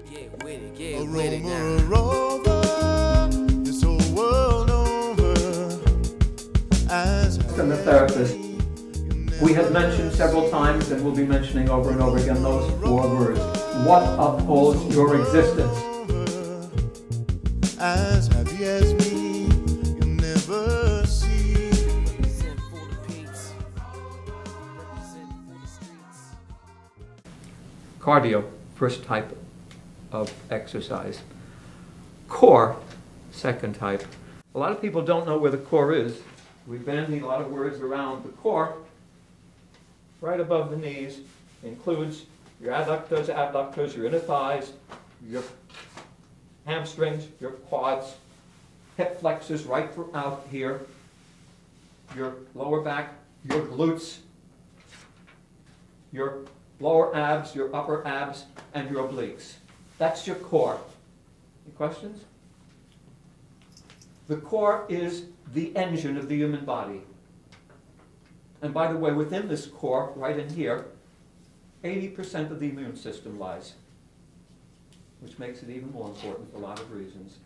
Get with it, get with it now. Rover, this whole world over. And the therapist, we have mentioned several times and we'll be mentioning over and over again those 4 words. What upholds your existence? As happy as me, you'll never see. Represent for the peaks. Represent for the streets. Cardio, first type of exercise. Core, second type. A lot of people don't know where the core is. We've bandied a lot of words around the core. Right above the knees includes your adductors, abductors, your inner thighs, your hamstrings, your quads, hip flexors right out here, your lower back, your glutes, your lower abs, your upper abs, and your obliques. That's your core. Any questions? The core is the engine of the human body. And by the way, within this core, right in here, 80% of the immune system lies, which makes it even more important for a lot of reasons.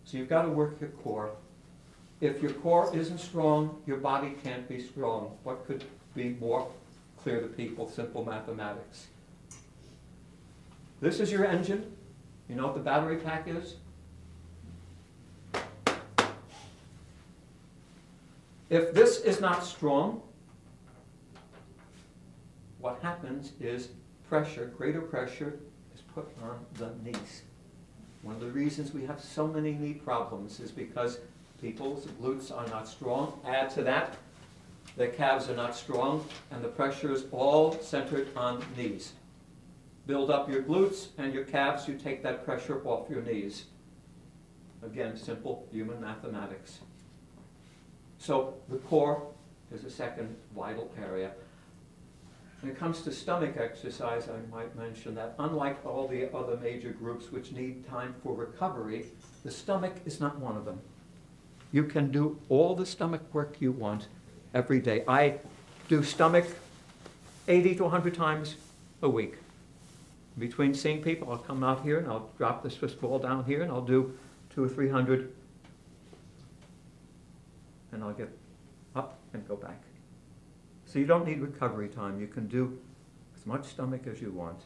So you've got to work your core. If your core isn't strong, your body can't be strong. What could be more clear to people? Simple mathematics. This is your engine. You know what the battery pack is? If this is not strong, what happens is pressure, greater pressure, is put on the knees. One of the reasons we have so many knee problems is because people's glutes are not strong. Add to that, their calves are not strong, and the pressure is all centered on knees. Build up your glutes and your calves, you take that pressure off your knees. Again, simple human mathematics. So the core is a second vital area. When it comes to stomach exercise, I might mention that unlike all the other major groups which need time for recovery, the stomach is not one of them. You can do all the stomach work you want every day. I do stomach 80 to 100 times a week. Between seeing people, I'll come out here and I'll drop the Swiss ball down here and I'll do 200 or 300 and I'll get up and go back. So you don't need recovery time. You can do as much stomach as you want.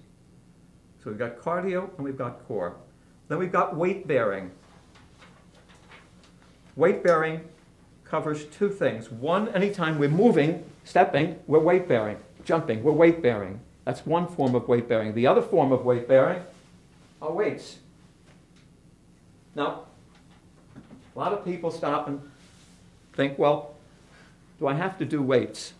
So we've got cardio and we've got core. Then we've got weight bearing. Weight bearing covers 2 things. One, anytime we're moving, stepping, we're weight bearing. Jumping, we're weight bearing. That's one form of weight bearing. The other form of weight bearing are weights. Now, a lot of people stop and think, well, do I have to do weights?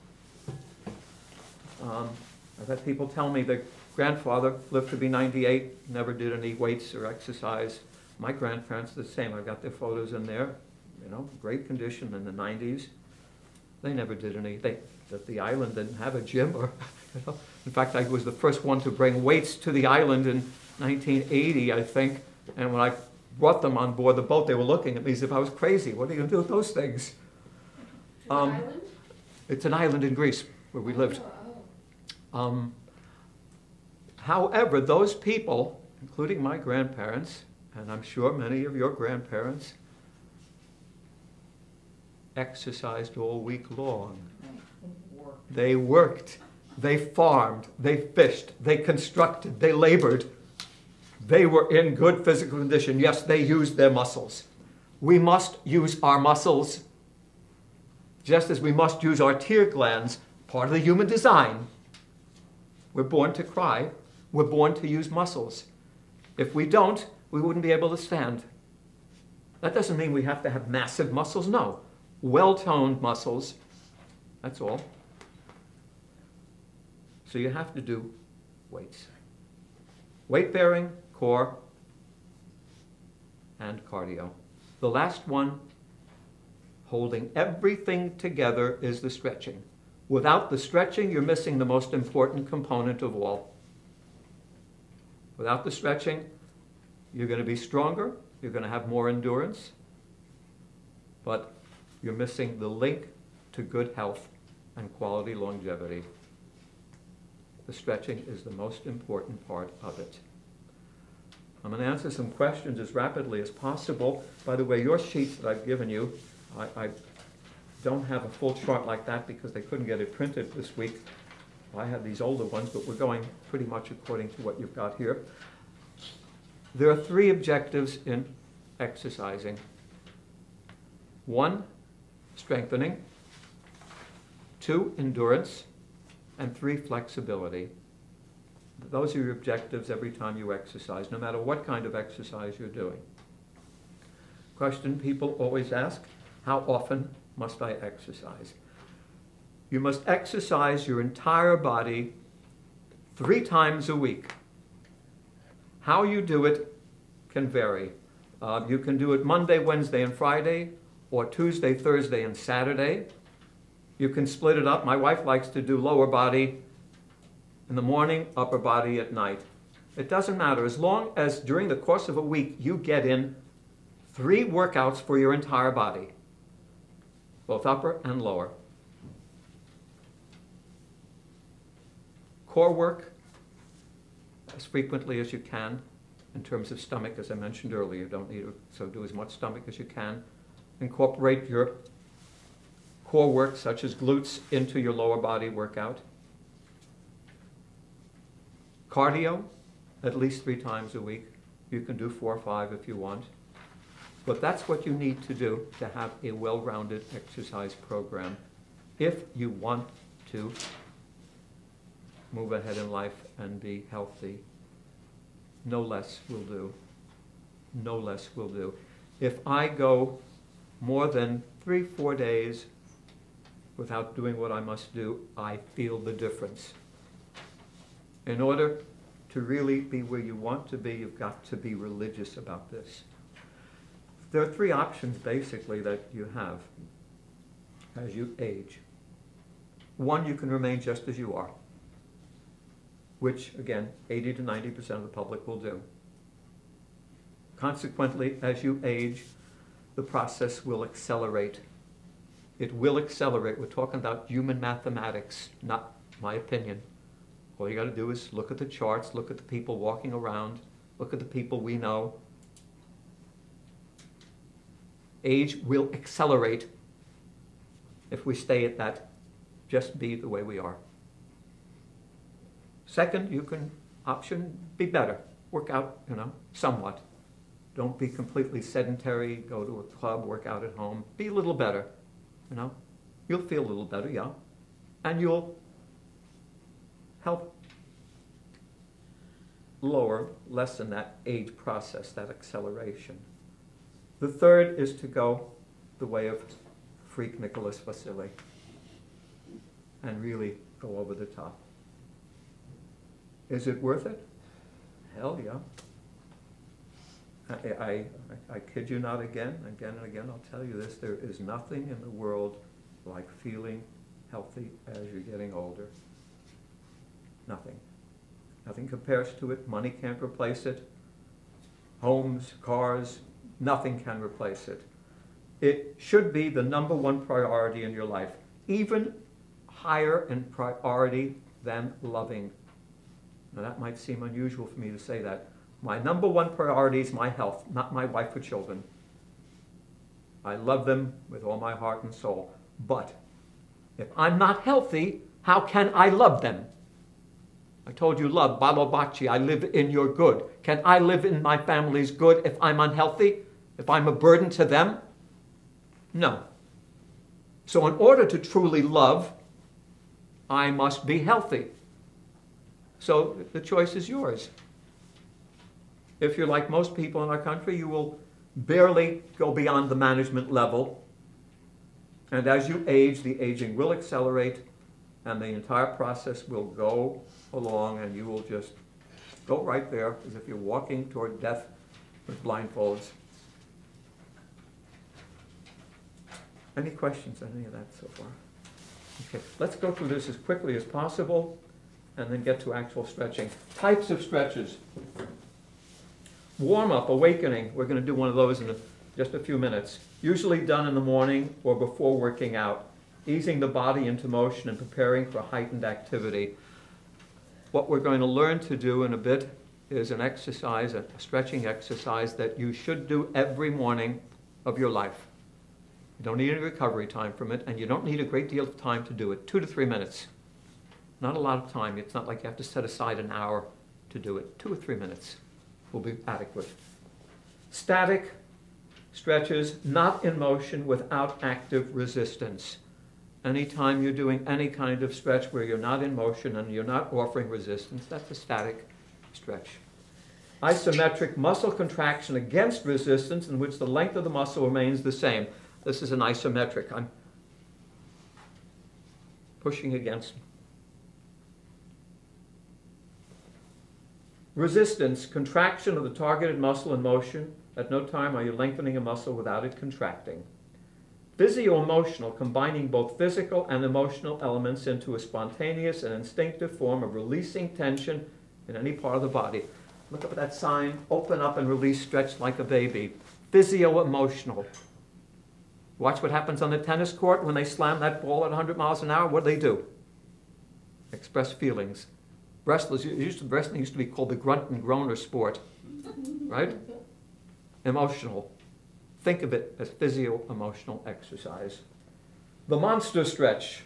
I've had people tell me their grandfather lived to be 98, never did any weights or exercise. My grandparents the same. I've got their photos in there, you know, great condition in the 90s. They never did any. The island didn't have a gym, or, you know. In fact, I was the first one to bring weights to the island in 1980, I think. And when I brought them on board the boat, they were looking at me as if I was crazy. What are you going to do with those things? Island? It's an island in Greece where we lived. However, those people, including my grandparents, and I'm sure many of your grandparents, exercised all week long. They worked, they farmed, they fished, they constructed, they labored. They were in good physical condition. Yes, they used their muscles. We must use our muscles just as we must use our tear glands, part of the human design. We're born to cry. We're born to use muscles. If we don't, we wouldn't be able to stand. That doesn't mean we have to have massive muscles. No. Well-toned muscles. That's all. So you have to do weights. Weight bearing, core, and cardio. The last one, holding everything together, is the stretching. Without the stretching, you're missing the most important component of all. Without the stretching, you're going to be stronger, you're going to have more endurance, but you're missing the link to good health and quality longevity. The stretching is the most important part of it. I'm going to answer some questions as rapidly as possible. By the way, your sheets that I've given you, I don't have a full chart like that because they couldn't get it printed this week. I have these older ones, but we're going pretty much according to what you've got here. There are 3 objectives in exercising. 1, strengthening. 2, endurance. And 3, flexibility. Those are your objectives every time you exercise, no matter what kind of exercise you're doing. Question people always ask, how often must I exercise? You must exercise your entire body 3 times a week. How you do it can vary. You can do it Monday, Wednesday, and Friday, or Tuesday, Thursday, and Saturday. You can split it up. My wife likes to do lower body in the morning, upper body at night. It doesn't matter. As long as during the course of a week you get in 3 workouts for your entire body, both upper and lower. Core work as frequently as you can. In terms of stomach, as I mentioned earlier, you don't need to do as much stomach as you can. Incorporate your core work, such as glutes, into your lower body workout. Cardio, at least 3 times a week. You can do 4 or 5 if you want. But that's what you need to do to have a well-rounded exercise program if you want to move ahead in life and be healthy. No less will do. No less will do. If I go more than 3-4 days without doing what I must do, I feel the difference. In order to really be where you want to be, you've got to be religious about this. There are 3 options, basically, that you have as you age. 1, you can remain just as you are, which, again, 80 to 90% of the public will do. Consequently, as you age, the process will accelerate. It will accelerate. We're talking about human mathematics, not my opinion. All you got to do is look at the charts, look at the people walking around, look at the people we know. Age will accelerate if we stay at that, just be the way we are. Second, you can be better. Work out, somewhat. Don't be completely sedentary, go to a club, work out at home. Be a little better, You'll feel a little better, yeah. And you'll help lessen that age process, that acceleration. The third is to go the way of freak Nickolas Vassili and really go over the top. Is it worth it? Hell yeah. I kid you not again and again, I'll tell you this, there is nothing in the world like feeling healthy as you're getting older. Nothing. Nothing compares to it. Money can't replace it. Homes, cars, nothing can replace it. It should be the #1 priority in your life, even higher in priority than loving. Now that might seem unusual for me to say that. My #1 priority is my health, not my wife or children. I love them with all my heart and soul. But if I'm not healthy, how can I love them? I told you love, balobachi, I live in your good. Can I live in my family's good if I'm unhealthy? If I'm a burden to them? No. So in order to truly love, I must be healthy. So the choice is yours. If you're like most people in our country, you will barely go beyond the management level. And as you age, the aging will accelerate, and the entire process will go along, and you will just go right there as if you're walking toward death with blindfolds. Any questions on any of that so far? Okay, let's go through this as quickly as possible and then get to actual stretching. Types of stretches. Warm-up, awakening. We're going to do one of those in just a few minutes. Usually done in the morning or before working out. Easing the body into motion and preparing for heightened activity. What we're going to learn to do in a bit is an exercise, a stretching exercise that you should do every morning of your life. You don't need any recovery time from it, and you don't need a great deal of time to do it. 2 to 3 minutes. Not a lot of time. It's not like you have to set aside an hour to do it. 2 or 3 minutes will be adequate. Static stretches, not in motion, without active resistance. Anytime you're doing any kind of stretch where you're not in motion and you're not offering resistance, that's a static stretch. Isometric muscle contraction against resistance, in which the length of the muscle remains the same. This is an isometric. I'm pushing against. Resistance, contraction of the targeted muscle in motion. At no time are you lengthening a muscle without it contracting. Physio-emotional, combining both physical and emotional elements into a spontaneous and instinctive form of releasing tension in any part of the body. Look up at that sign, open up and release, stretch like a baby. Physio-emotional. Watch what happens on the tennis court when they slam that ball at 100 miles an hour. What do? Express feelings. Wrestlers, wrestling used to be called the grunt and groaner sport, right? Emotional. Think of it as physio-emotional exercise. The monster stretch,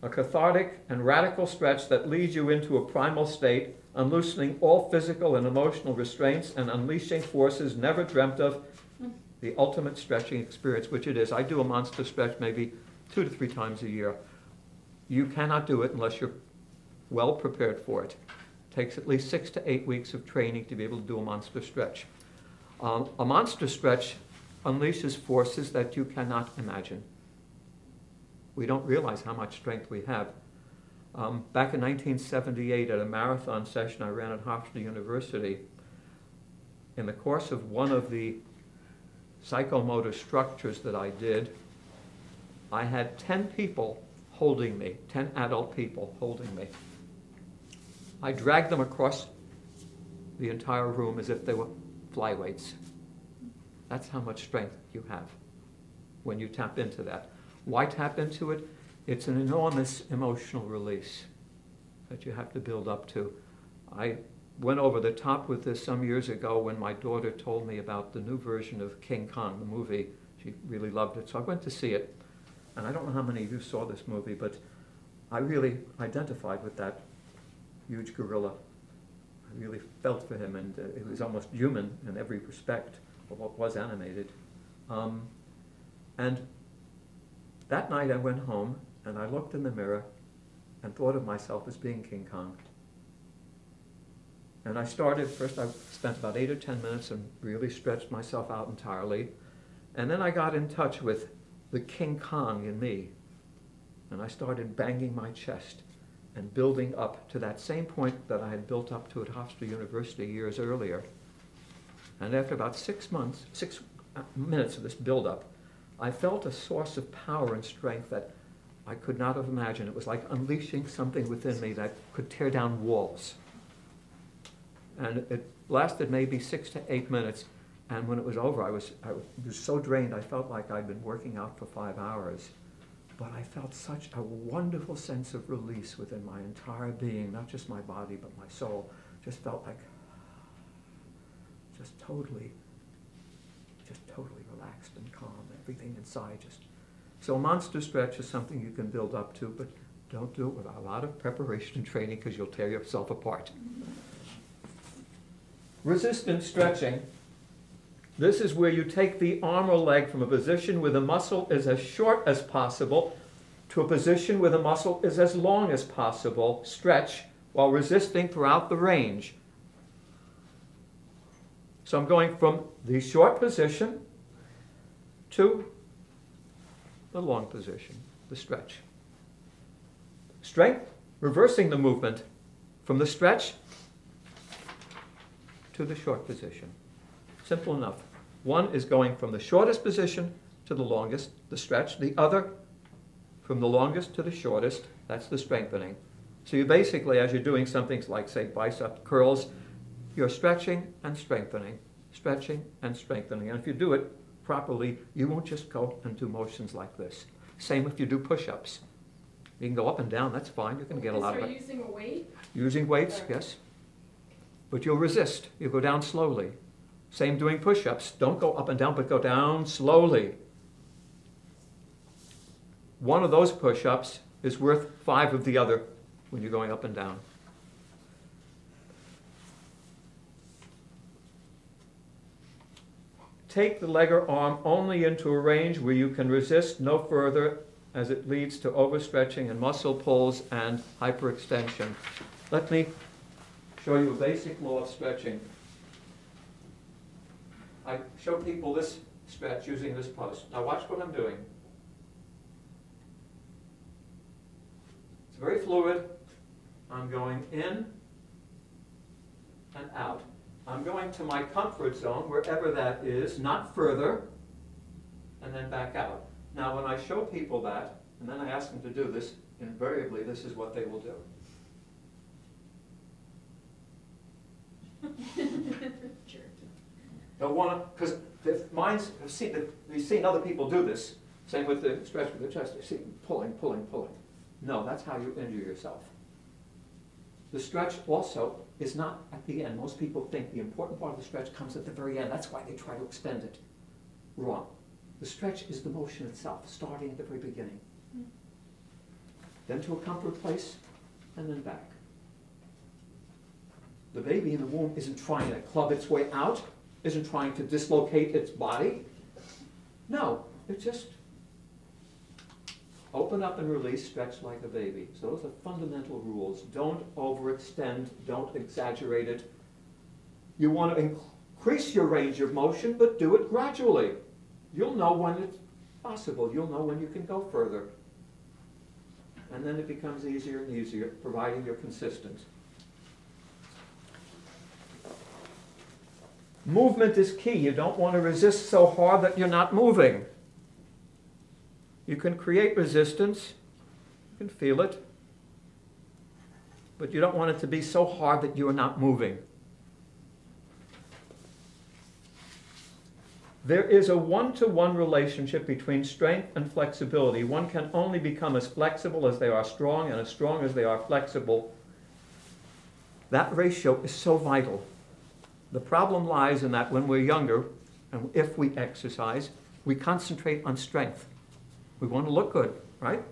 a cathartic and radical stretch that leads you into a primal state, unloosening all physical and emotional restraints and unleashing forces never dreamt of, the ultimate stretching experience, which it is. I do a monster stretch maybe 2 to 3 times a year. You cannot do it unless you're well prepared for it. It takes at least 6 to 8 weeks of training to be able to do a monster stretch. A monster stretch unleashes forces that you cannot imagine. We don't realize how much strength we have. Back in 1978, at a marathon session I ran at Hofstra University, in the course of one of the psychomotor structures that I did, I had 10 people holding me, 10 adult people holding me. I dragged them across the entire room as if they were flyweights. That's how much strength you have when you tap into that. Why tap into it? It's an enormous emotional release that you have to build up to. I went over the top with this some years ago when my daughter told me about the new version of King Kong, the movie. She really loved it, so I went to see it. And I don't know how many of you saw this movie, but I really identified with that huge gorilla. I really felt for him, and it was almost human in every respect of what was animated. And that night I went home and I looked in the mirror and thought of myself as being King Kong. And I started, first I spent about 8 or 10 minutes and really stretched myself out entirely. And then I got in touch with the King Kong in me. And I started banging my chest and building up to that same point that I had built up to at Hofstra University years earlier. And after about 6 minutes of this build-up, I felt a source of power and strength that I could not have imagined. It was like unleashing something within me that could tear down walls. And it lasted maybe 6 to 8 minutes. And when it was over, I was so drained, I felt like I'd been working out for 5 hours. But I felt such a wonderful sense of release within my entire being, not just my body, but my soul. Just felt like just totally relaxed and calm. Everything inside just. So a monster stretch is something you can build up to, but don't do it without a lot of preparation and training because you'll tear yourself apart. Resistance stretching. This is where you take the arm or leg from a position where the muscle is as short as possible to a position where the muscle is as long as possible. Stretch while resisting throughout the range. So I'm going from the short position to the long position, the stretch. Strength, reversing the movement from the stretch to the short position. Simple enough. One is going from the shortest position to the longest, the stretch. The other from the longest to the shortest, that's the strengthening. So you basically, as you're doing something like, say, bicep curls, you're stretching and strengthening, stretching and strengthening. And if you do it properly, you won't just go and do motions like this. Same if you do push-ups. You can go up and down, that's fine. You're going to get a lot of it. Are you using a weight? Using weights, yes. but you'll resist. You go down slowly. Same doing push-ups. Don't go up and down, but go down slowly. One of those push-ups is worth 5 of the other when you're going up and down. Take the leg or arm only into a range where you can resist no further, as it leads to overstretching and muscle pulls and hyperextension. Let me show you a basic law of stretching. I show people this stretch using this post. Now watch what I'm doing. It's very fluid. I'm going in and out. I'm going to my comfort zone, wherever that is, not further, and then back out. Now when I show people that, and then I ask them to do this, invariably this is what they will do. Sure. They'll want to, because you've seen other people do this, same with the stretch with the chest, you see pulling, pulling, pulling. No, that's how you injure yourself. The stretch also is not at the end. Most people think the important part of the stretch comes at the very end. That's why they try to extend it. Wrong. The stretch is the motion itself, starting at the very beginning. Then to a comfort place, and then back. The baby in the womb isn't trying to club its way out, isn't trying to dislocate its body. No, it just open up and release, stretch like a baby. So those are fundamental rules. Don't overextend, don't exaggerate it. You want to increase your range of motion, but do it gradually. You'll know when it's possible. You'll know when you can go further. And then it becomes easier and easier, providing you're consistent. Movement is key. You don't want to resist so hard that you're not moving. You can create resistance, you can feel it, but you don't want it to be so hard that you are not moving. There is a one-to-one relationship between strength and flexibility. One can only become as flexible as they are strong and as strong as they are flexible. That ratio is so vital. The problem lies in that when we're younger, and if we exercise, we concentrate on strength. We want to look good, right?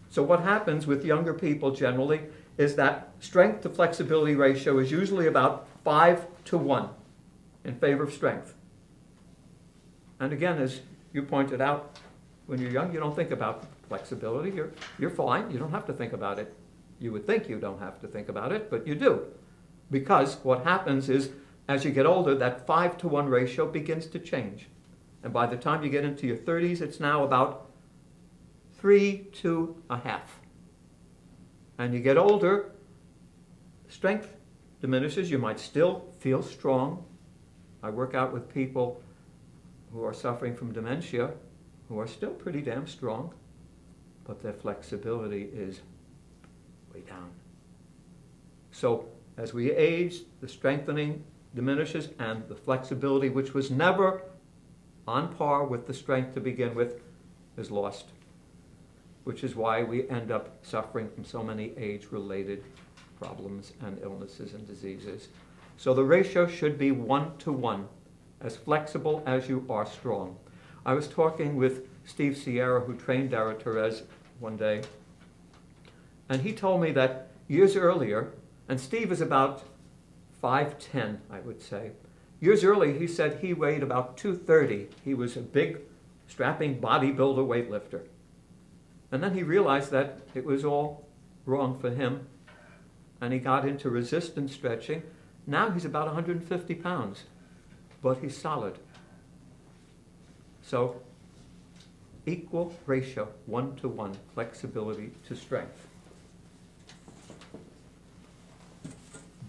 So what happens with younger people generally is that strength to flexibility ratio is usually about 5 to 1 in favor of strength. And again, as you pointed out, when you're young, you don't think about flexibility. You're fine. You don't have to think about it. You would think you don't have to think about it, but you do. Because what happens is, as you get older, that 5 to 1 ratio begins to change. And by the time you get into your 30s, it's now about 3 to 1/2. And you get older, strength diminishes. You might still feel strong. I work out with people who are suffering from dementia, who are still pretty damn strong, but their flexibility is way down. So as we age, the strengthening diminishes, and the flexibility, which was never on par with the strength to begin with, is lost, which is why we end up suffering from so many age-related problems and illnesses and diseases. So the ratio should be 1 to 1, as flexible as you are strong. I was talking with Steve Sierra, who trained Dara Therese one day, and he told me that years earlier, and Steve is about 5'10", I would say. Years earlier, he said he weighed about 230. He was a big, strapping bodybuilder weightlifter. And then he realized that it was all wrong for him, and he got into resistance stretching. Now he's about 150 pounds, but he's solid. So, equal ratio, 1 to 1, flexibility to strength.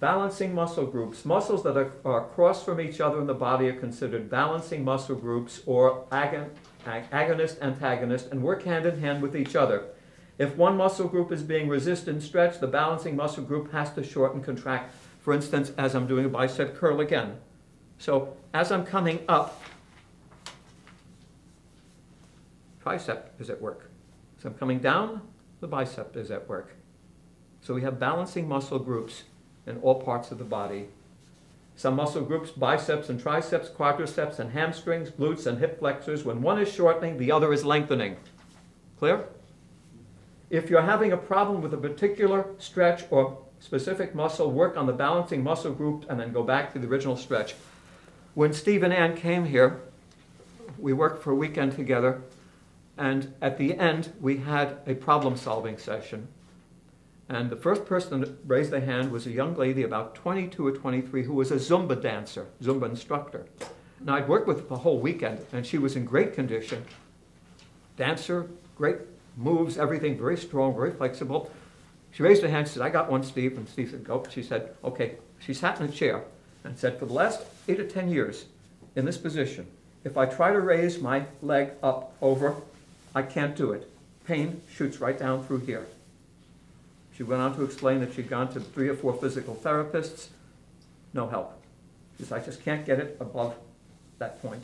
Balancing muscle groups. Muscles that are across from each other in the body are considered balancing muscle groups, or agonist, antagonist, and work hand in hand with each other. If one muscle group is being resisted and stretched, the balancing muscle group has to shorten, contract. For instance, as I'm doing a bicep curl again. So as I'm coming up, tricep is at work. As I'm coming down, the bicep is at work. So we have balancing muscle groups in all parts of the body. Some muscle groups, biceps and triceps, quadriceps and hamstrings, glutes and hip flexors, when one is shortening, the other is lengthening. Clear? If you're having a problem with a particular stretch or specific muscle, work on the balancing muscle group and then go back to the original stretch. When Steve and Ann came here, we worked for a weekend together, and at the end we had a problem-solving session. And the first person that raised their hand was a young lady about 22 or 23 who was a Zumba dancer, Zumba instructor. Now I'd worked with her the whole weekend, and she was in great condition. Dancer, great moves, everything, very strong, very flexible. She raised her hand and said, "I got one, Steve." And Steve said, "Go." She said, "Okay." She sat in a chair and said, "For the last 8 or 10 years in this position, if I try to raise my leg up over, I can't do it. Pain shoots right down through here." She went on to explain that she'd gone to 3 or 4 physical therapists. No help. She said, "I just can't get it above that point."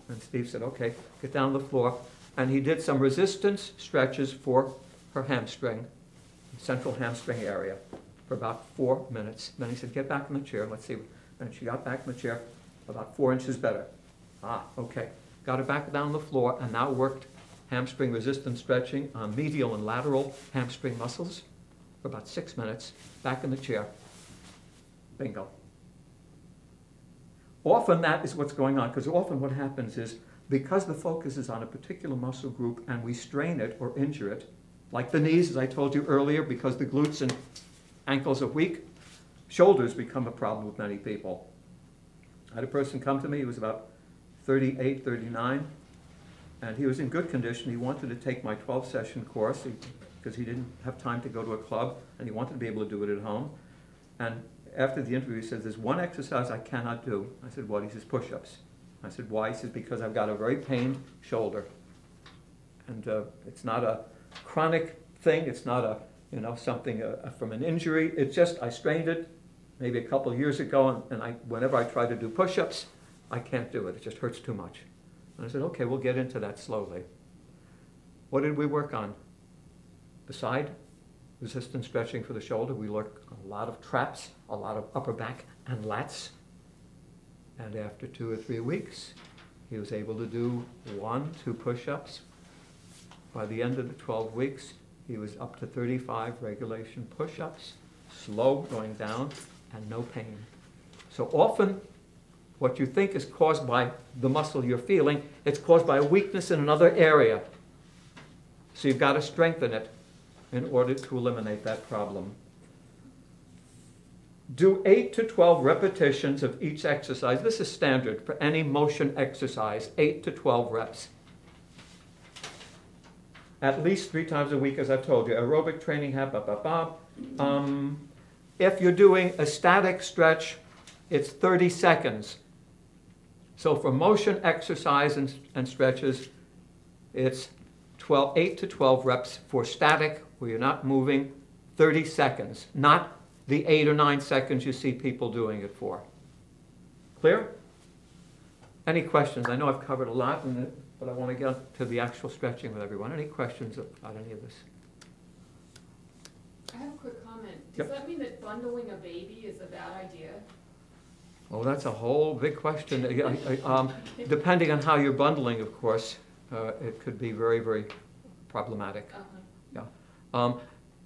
And Steve said, "Okay, get down on the floor." And he did some resistance stretches for her hamstring, central hamstring area, for about 4 minutes. Then he said, "Get back in the chair, let's see." And she got back in the chair, about 4 inches better. Okay. Got her back down on the floor, and now worked hamstring resistance stretching on medial and lateral hamstring muscles for about 6 minutes, back in the chair. Bingo. Often that is what's going on, because often what happens is, because the focus is on a particular muscle group and we strain it or injure it, like the knees, as I told you earlier, because the glutes and ankles are weak, shoulders become a problem with many people. I had a person come to me, he was about 38, 39, and he was in good condition. He wanted to take my 12-session course because he didn't have time to go to a club, and he wanted to be able to do it at home. And after the interview, he said, "There's one exercise I cannot do." I said, "What?" He says, "Push-ups." I said, "Why?" He says, "Because I've got a very pained shoulder. And it's not a chronic thing. It's not something from an injury. It's just I strained it maybe a couple of years ago, and whenever I try to do push-ups, I can't do it. It just hurts too much." And I said, "Okay, we'll get into that slowly." What did we work on? Beside resistance stretching for the shoulder, we worked a lot of traps, a lot of upper back and lats. And after 2 or 3 weeks, he was able to do 1, 2 push-ups. By the end of the 12 weeks, he was up to 35 regulation push-ups, slow going down, and no pain. So often, what you think is caused by the muscle you're feeling, it's caused by a weakness in another area. So you've got to strengthen it in order to eliminate that problem. Do 8 to 12 repetitions of each exercise. This is standard for any motion exercise, 8 to 12 reps. At least 3 times a week, as I've told you. Aerobic training, if you're doing a static stretch, it's 30 seconds. So for motion exercise and stretches, it's 8 to 12 reps. For static, where you're not moving, 30 seconds, not the 8 or 9 seconds you see people doing it for. Clear? Any questions? I know I've covered a lot, but I want to get to the actual stretching with everyone. Any questions about any of this? I have a quick comment. Does that mean that bundling a baby is a bad idea? Oh, that's a whole big question. Depending on how you're bundling, of course, it could be very, very problematic. Yeah.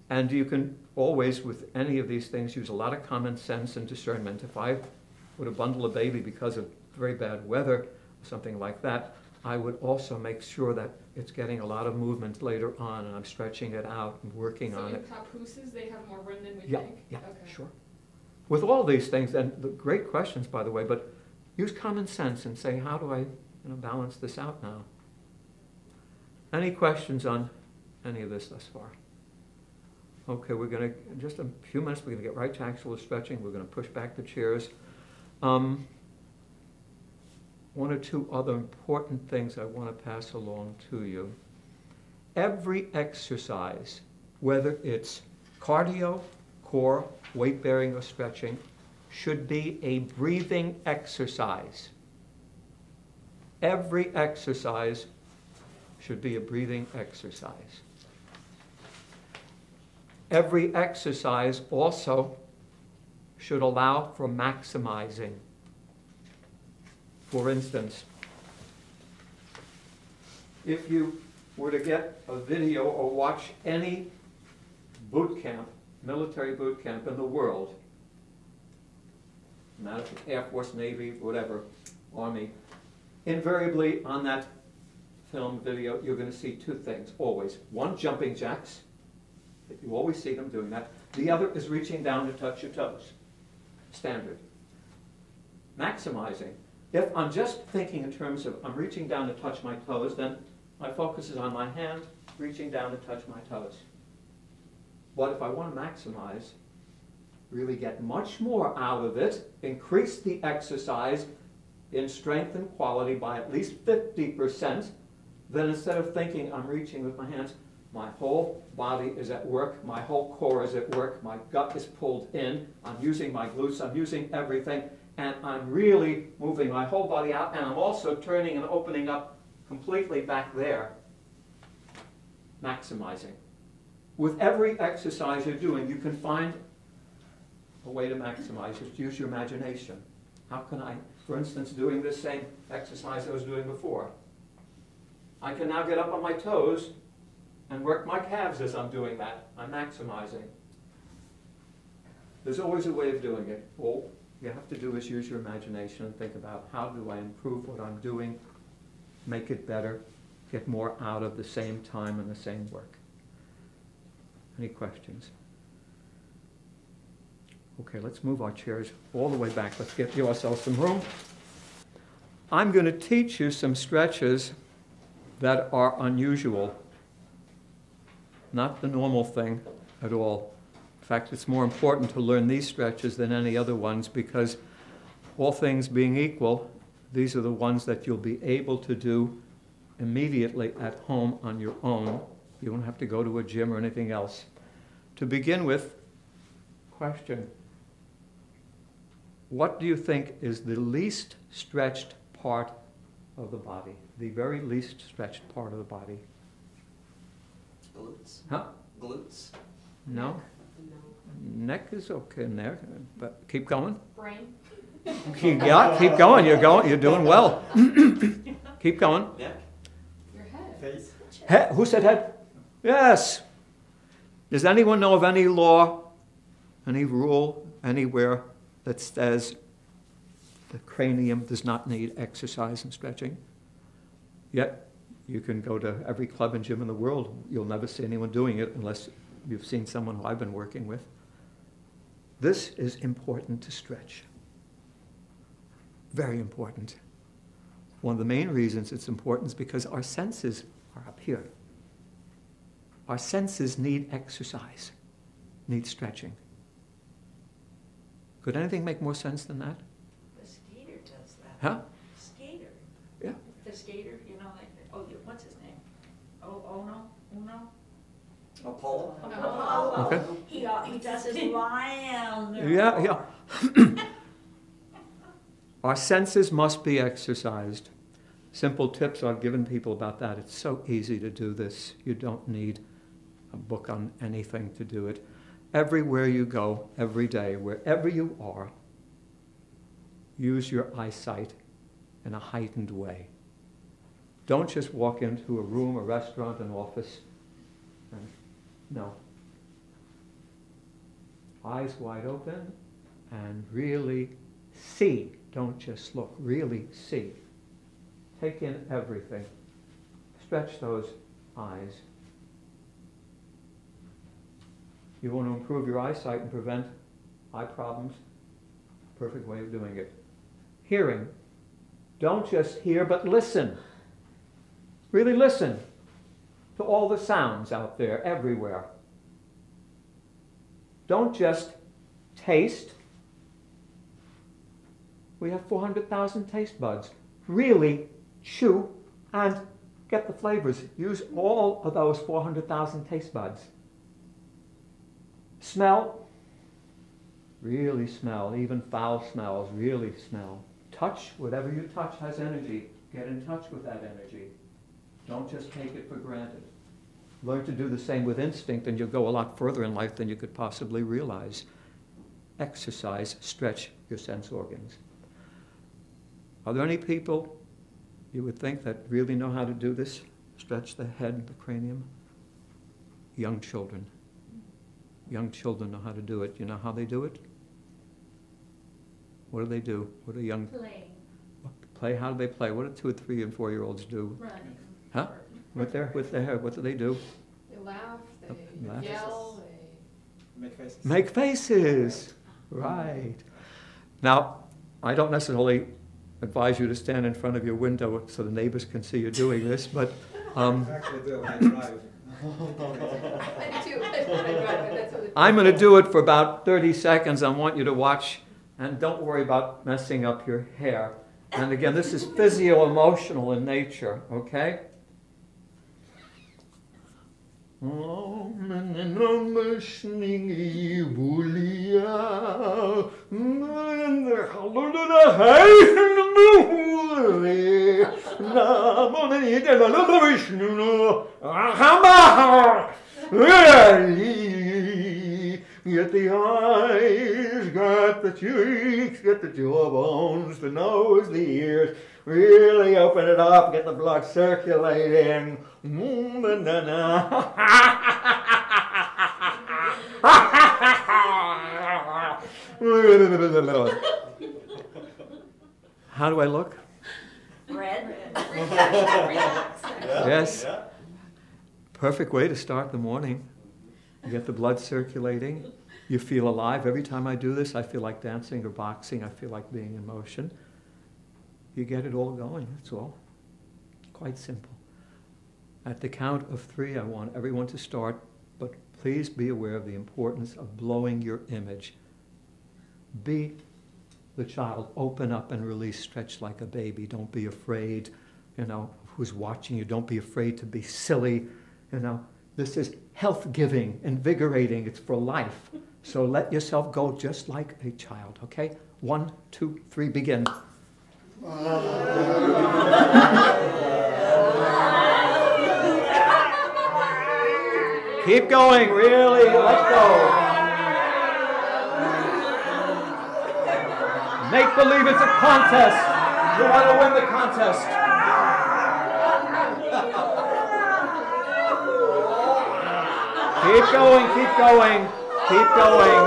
And you can always, with any of these things, use a lot of common sense and discernment. If I were to bundle a baby because of very bad weather or something like that, I would also make sure that it's getting a lot of movement later on, and I'm stretching it out and working on it. So in papooses, they have more room than we think? Yeah, okay. Sure. With all these things, and the great questions, by the way, but use common sense and say, how do I balance this out now? Any questions on any of this thus far? Okay, we're going to, in just a few minutes, we're going to get right to actual stretching. We're going to push back the chairs. 1 or 2 other important things I want to pass along to you. Every exercise, whether it's cardio, core, weight bearing, or stretching, should be a breathing exercise. Every exercise should be a breathing exercise. Every exercise also should allow for maximizing. For instance, if you were to get a video or watch any boot camp, military boot camp in the world, no matter if it's Air Force, Navy, whatever, Army, invariably on that film video you're going to see two things, always. One, jumping jacks. You always see them doing that. The other is reaching down to touch your toes. Standard. Maximizing. If I'm just thinking in terms of I'm reaching down to touch my toes, then my focus is on my hand reaching down to touch my toes. But if I want to maximize, really get much more out of it, increase the exercise in strength and quality by at least 50%, then instead of thinking I'm reaching with my hands, my whole body is at work, my whole core is at work, my gut is pulled in, I'm using my glutes, I'm using everything, and I'm really moving my whole body out, and I'm also turning and opening up completely back there, maximizing. With every exercise you're doing, you can find a way to maximize. Just use your imagination. How can I, for instance, doing this same exercise I was doing before, I can now get up on my toes and work my calves as I'm doing that. I'm maximizing. There's always a way of doing it. All you have to do is use your imagination and think about how do I improve what I'm doing, make it better, get more out of the same time and the same work. Any questions? Okay, let's move our chairs all the way back. Let's give ourselves some room. I'm going to teach you some stretches that are unusual. Not the normal thing at all. In fact, it's more important to learn these stretches than any other ones because all things being equal, these are the ones that you'll be able to do immediately at home on your own. You don't have to go to a gym or anything else. To begin with, question. What do you think is the least stretched part of the body? The very least stretched part of the body? Glutes. Huh? Glutes. No? No. Neck is okay in there, but keep going. Brain? Keep going. You're doing well. Keep going. Neck. Your head? Face. Head. Who said head? Yes. Does anyone know of any law, any rule, anywhere that says the cranium does not need exercise and stretching? Yet, you can go to every club and gym in the world. You'll never see anyone doing it unless you've seen someone who I've been working with. This is important to stretch. Very important. One of the main reasons it's important is because our senses are up here. Our senses need exercise, need stretching. Could anything make more sense than that? The skater does that. Huh? Skater. Yeah. The skater, you know, like, oh, what's his name? Uno? Apollo. Apollo. Okay. He does his line. Yeah. Our senses must be exercised. Simple tips I've given people about that. It's so easy to do this. You don't need a book on anything to do it. Everywhere you go, every day, wherever you are, use your eyesight in a heightened way. Don't just walk into a room, a restaurant, an office. No. Eyes wide open and really see. Don't just look. Really see. Take in everything. Stretch those eyes. You want to improve your eyesight and prevent eye problems? Perfect way of doing it. Hearing. Don't just hear, but listen. Really listen to all the sounds out there, everywhere. Don't just taste. We have 400,000 taste buds. Really chew and get the flavors. Use all of those 400,000 taste buds. Smell. Really smell. Even foul smells, really smell. Touch. Whatever you touch has energy. Get in touch with that energy. Don't just take it for granted. Learn to do the same with instinct and you'll go a lot further in life than you could possibly realize. exercise, stretch your sense organs. Are there any people you would think that really know how to do this? Stretch the head, the cranium? Young children. Young children know how to do it. You know how they do it? What do? What do young... Playing. Play? How do they play? What do 2-, 3-, and 4-year-olds do? Running. Huh? With their hair, what do they do? They laugh, they Laugh. yell, they... Make faces. Make faces. Right. Now, I don't necessarily advise you to stand in front of your window so the neighbors can see you doing this, but Actually do when I drive. I do too. I drive, that's what I'm going to do it for about 30 seconds. I want you to watch, and don't worry about messing up your hair. And again, this is physio-emotional in nature, okay? Get the eyes, got the cheeks, get the jawbones, the nose, the ears. Really open it up, get the blood circulating. How do I look? Red. Yes. Perfect way to start the morning. You get the blood circulating. You feel alive. Every time I do this, I feel like dancing or boxing. I feel like being in motion. You get it all going, that's all. Quite simple. At the count of 3, I want everyone to start, but please be aware of the importance of blowing your image. Be the child. Open up and release. Stretch like a baby. Don't be afraid, who's watching you. Don't be afraid to be silly, This is health-giving, invigorating. It's for life. So let yourself go just like a child, okay? 1, 2, 3, begin. Keep going, really. Let go. Make believe it's a contest. You want to win the contest. Keep going, keep going, keep going.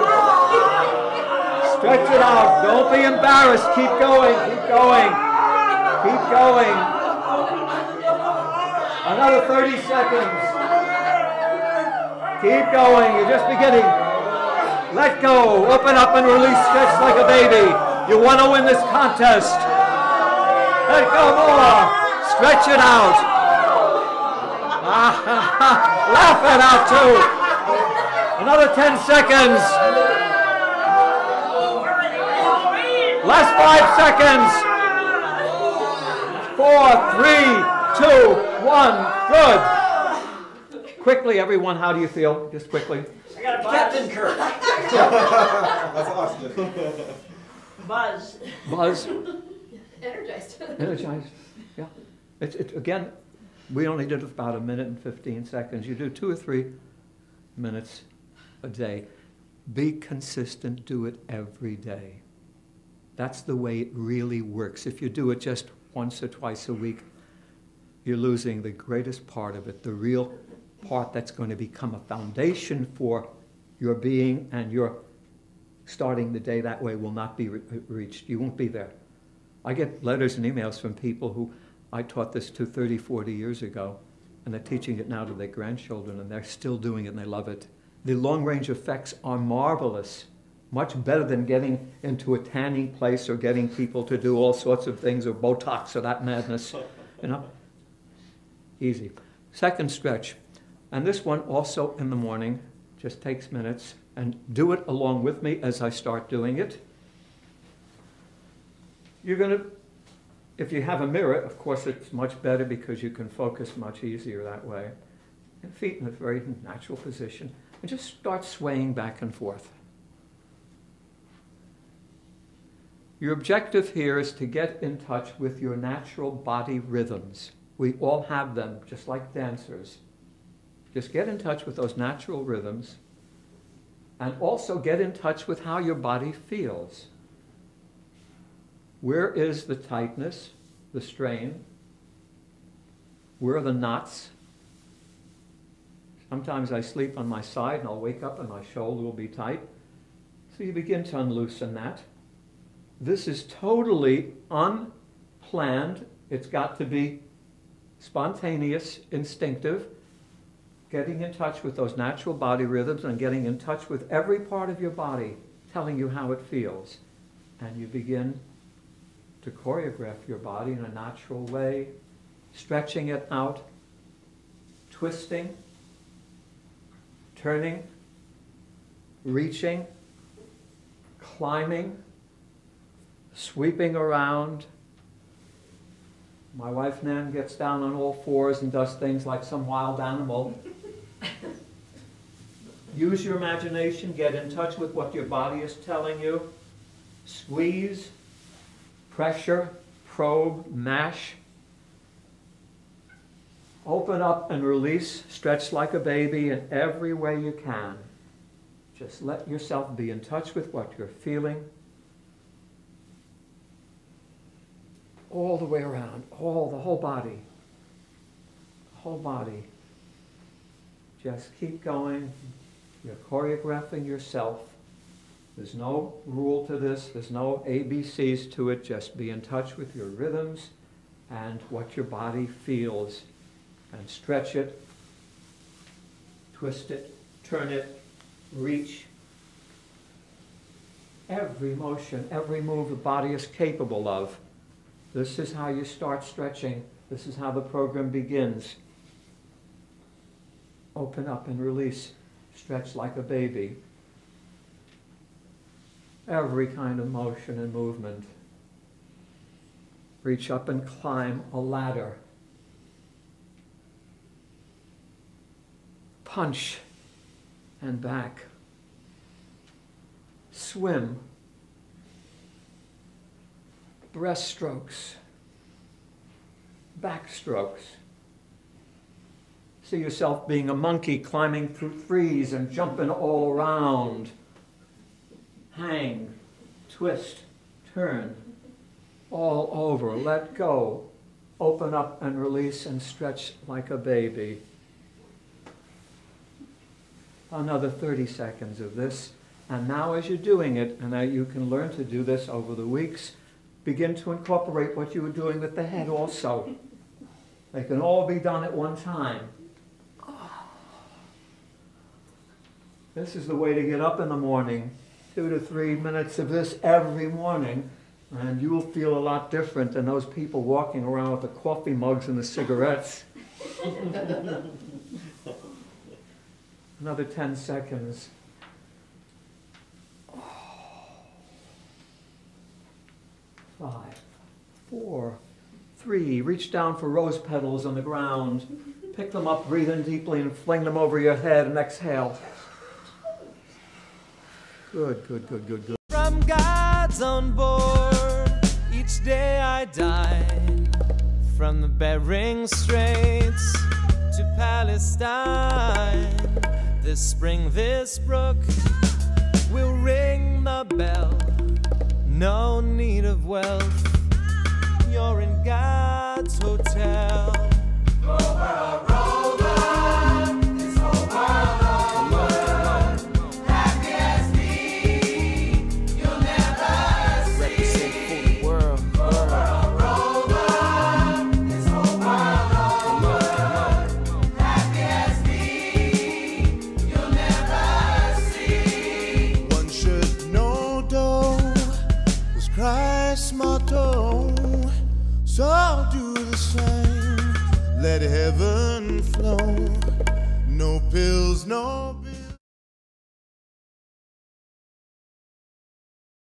Stretch it out. Don't be embarrassed. Keep going, keep going, keep going. Another 30 seconds. Keep going. You're just beginning. Let go. Open up and release. Stretch like a baby. You want to win this contest. Let go more. Stretch it out. Laugh it out too. Another 10 seconds. Last 5 seconds. 4, 3, 2, 1. Good. Quickly, everyone, how do you feel? Just quickly. I got a Captain Kirk. That's awesome. buzz. Buzz. Energized. Energized. Yeah. Again, we only did about 1 minute and 15 seconds. You do 2 or 3 minutes a day. Be consistent. Do it every day. That's the way it really works. If you do it just once or twice a week, you're losing the greatest part of it, the real part that's going to become a foundation for your being, and your starting the day that way will not be reached. You won't be there. I get letters and emails from people who I taught this to 30, 40 years ago, and they're teaching it now to their grandchildren, and they're still doing it, and they love it. The long-range effects are marvelous, much better than getting into a tanning place or getting people to do all sorts of things, or Botox or that madness, Easy. Second stretch, and this one also in the morning, just takes minutes, and do it along with me as I start doing it. You're going to, if you have a mirror, of course it's much better because you can focus much easier that way. And feet in a very natural position. And just start swaying back and forth. Your objective here is to get in touch with your natural body rhythms. We all have them, just like dancers. Just get in touch with those natural rhythms. And also get in touch with how your body feels. Where is the tightness, the strain? Where are the knots? Sometimes I sleep on my side and I'll wake up and my shoulder will be tight. So you begin to unloosen that. This is totally unplanned. It's got to be spontaneous, instinctive, getting in touch with those natural body rhythms and getting in touch with every part of your body, telling you how it feels. And you begin to choreograph your body in a natural way, stretching it out, twisting, turning, reaching, climbing, sweeping around. My wife Nan gets down on all fours and does things like some wild animal. Use your imagination, get in touch with what your body is telling you. Squeeze, pressure, probe, mash. Open up and release, stretch like a baby in every way you can. Just let yourself be in touch with what you're feeling. All the way around, the whole body. The whole body. Just keep going. You're choreographing yourself. There's no rule to this. There's no ABCs to it. Just be in touch with your rhythms and what your body feels. And stretch it, twist it, turn it, reach. Every motion, every move the body is capable of. This is how you start stretching. This is how the program begins. Open up and release. Stretch like a baby. Every kind of motion and movement. Reach up and climb a ladder. Punch and back. Swim. Breaststrokes. Backstrokes. See yourself being a monkey climbing through trees and jumping all around. Hang, twist, turn, all over. Let go. Open up and release and stretch like a baby. Another 30 seconds of this. And now as you're doing it, and now you can learn to do this over the weeks, begin to incorporate what you were doing with the head also. They can all be done at one time. This is the way to get up in the morning. 2 to 3 minutes of this every morning, and you will feel a lot different than those people walking around with the coffee mugs and the cigarettes. Another 10 seconds. 5, 4, 3. Reach down for rose petals on the ground. Pick them up, breathe in deeply, and fling them over your head, and exhale. Good, good, good, good, good. From God's on board, each day I dine. From the Bering Straits to Palestine. This spring, this brook will ring the bell. No need of wealth, you're in God's hotel. Rover, rover, this whole world over. Happy as me, you'll never see. Represent for the world. Rover, rover, this whole world over. Happy as me, you'll never see. One should know though was Christ's motto, so do the same. Let heaven flow. No pills, no bills.